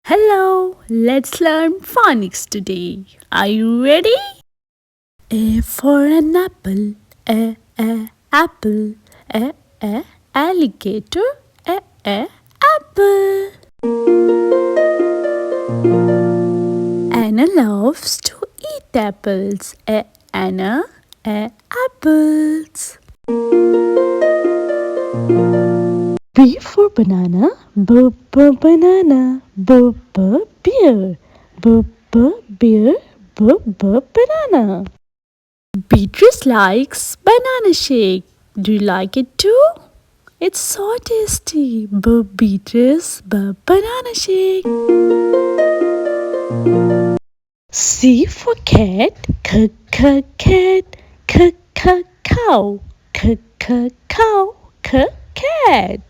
Hello, let's learn phonics today. Are you ready? A for an apple, apple, alligator, apple. Anna loves to eat apples, Anna, apples. B for banana, banana, beer, beer, banana. Beatrice likes banana shake. Do you like it too? It's so tasty. Beatrice, banana shake. C for cat, cat, cow, cow, cat.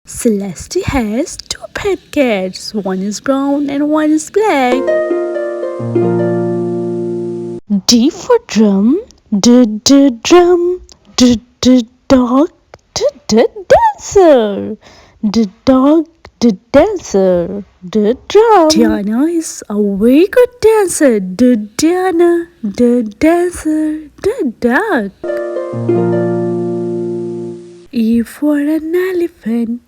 Celeste has two pet cats. One is brown and one is black. D for drum, drum, dog, dancer. Dog, dancer, drum. Diana is a very good dancer. Diana, dancer, duck. E for an elephant,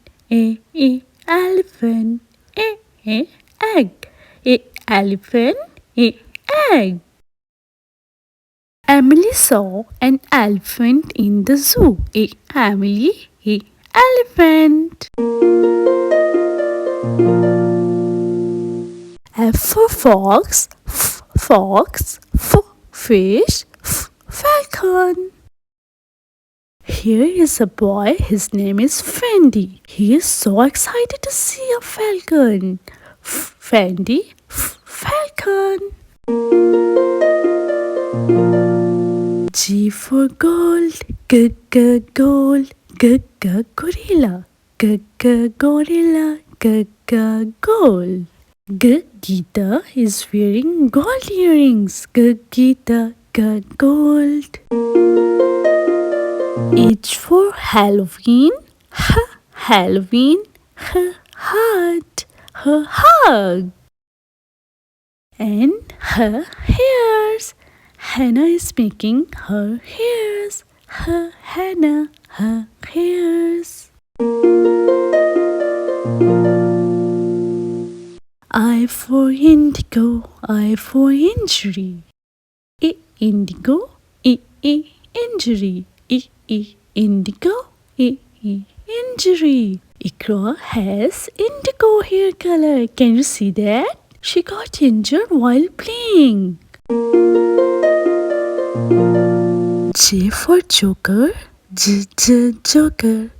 elephant, egg, elephant, egg. Emily saw an elephant in the zoo. Emily, elephant. F for fox, fox, fish, falcon. Here is a boy, his name is Fendi. He is so excited to see a falcon. Fendi, falcon. G for gold, gold, gorilla, gorilla, gold. Geeta is wearing gold earrings. Geeta, gold. H for Halloween, Halloween, heart, hug. And her hairs. Hannah is making her hairs. Hannah, her hairs. I for indigo, I for injury. Indigo, injury. Indigo, injury. Ikra has indigo hair color. Can you see that? She got injured while playing. J for joker, joker,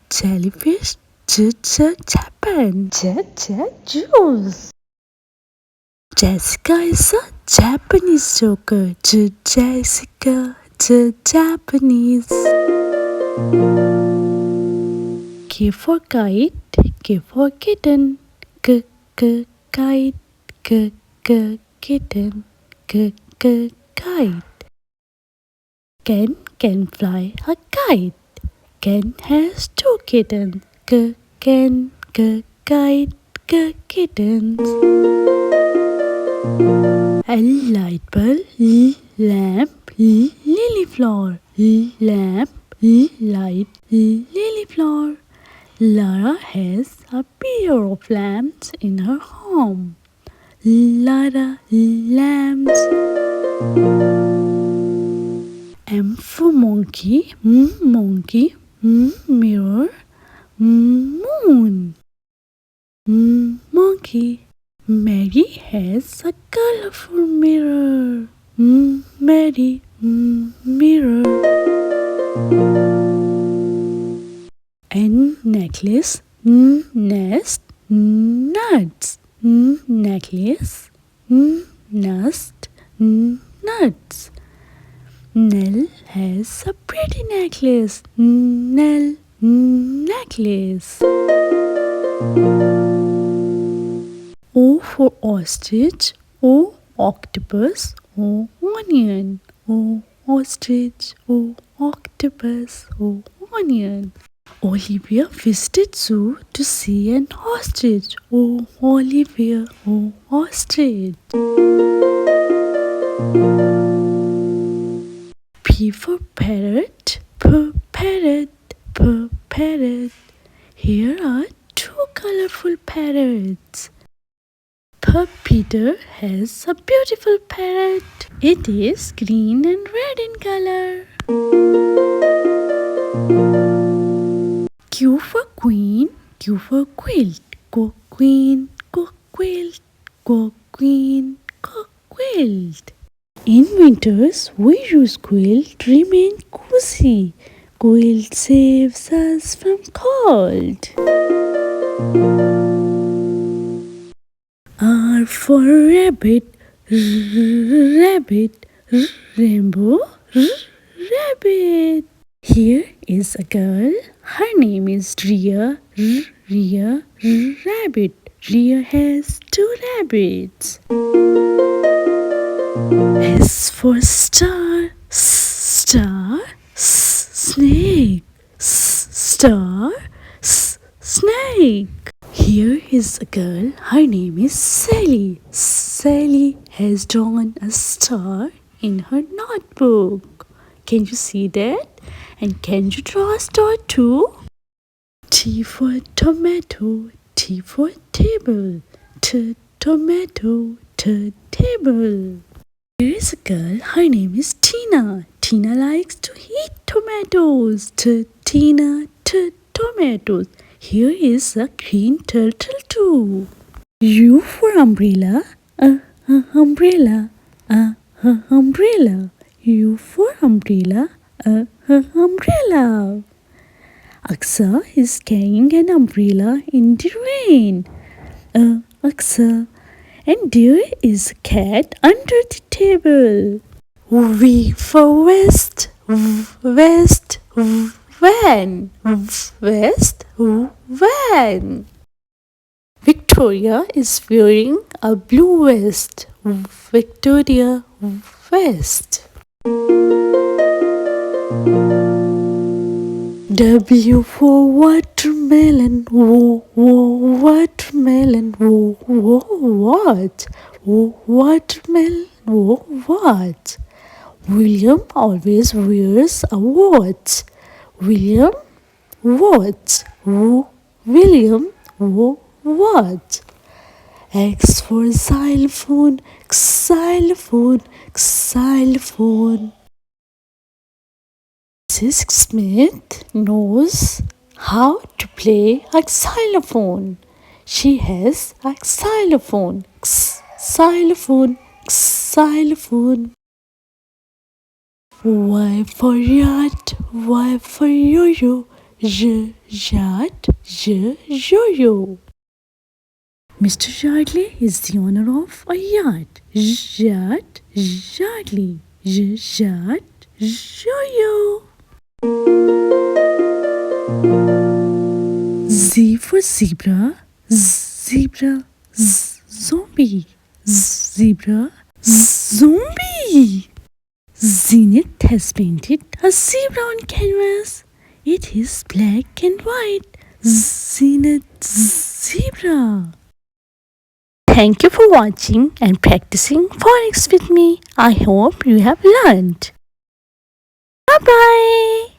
jellyfish, Japan, juice. Jessica is a Japanese joker. Jessica, Japanese. K for kite, K for kitten, kite, kitten, kite. Ken can fly a kite. Ken has two kittens. Ken, kite, kittens. A light bulb, lamp, lily flower. Lamp, light, lily flower. Lara has a pair of lamps in her home. Lara, lamps. M for monkey, monkey, mirror, moon. Monkey. Mary has a colorful mirror. Mary, mirror. And necklace, nest, nuts. Necklace, nest, nuts. Nell has a pretty necklace. Nell, necklace. O for ostrich, O octopus, O onion. O ostrich, O octopus, O onion. Olivia visited zoo to see an ostrich. Oh, Olivia, oh, ostrich. P for parrot, P parrot, P parrot. Here are two colorful parrots. Peter has a beautiful parrot. It is green and red in color. Q for queen, Q for quilt. Go queen, go quilt, go queen, go quilt. In winters, we use quilt to remain cozy. Quilt saves us from cold. R for rabbit, rabbit, rainbow, rabbit. Here is a girl. Her name is Ria, Ria, rabbit. Ria has two rabbits. S for star, star, snake, star, snake. Here is a girl. Her name is Sally. Sally has drawn a star in her notebook. Can you see that? And can you draw a star too? T for tomato, T for table, tomato, table. Here is a girl. Her name is Tina. Tina likes to eat tomatoes. Tina, tomatoes. Here is a green turtle too. U for umbrella, umbrella, umbrella. U for umbrella, umbrella. Aksa is carrying an umbrella in the rain. Aksa. And there is a cat under the table. V for west, west, van, west, van. Victoria is wearing a blue vest. Victoria, vest. W for watermelon, watermelon, what? Watermelon, what? William always wears a watch. William, what? William, what? X for xylophone, xylophone, xylophone. Mrs. Smith knows how to play a xylophone. She has a xylophone, xylophone, xylophone. Y for yacht, Y for yo-yo, yacht, yo-yo. Mr. Yardley is the owner of a yacht. Yacht, Yardley, yacht, yo-yo. Z for zebra, zebra, zombie, zebra, zombie. Zenith has painted a zebra on canvas. It is black and white. Zenith zebra. Thank you for watching and practicing phonics with me. I hope you have learned. Bye-bye.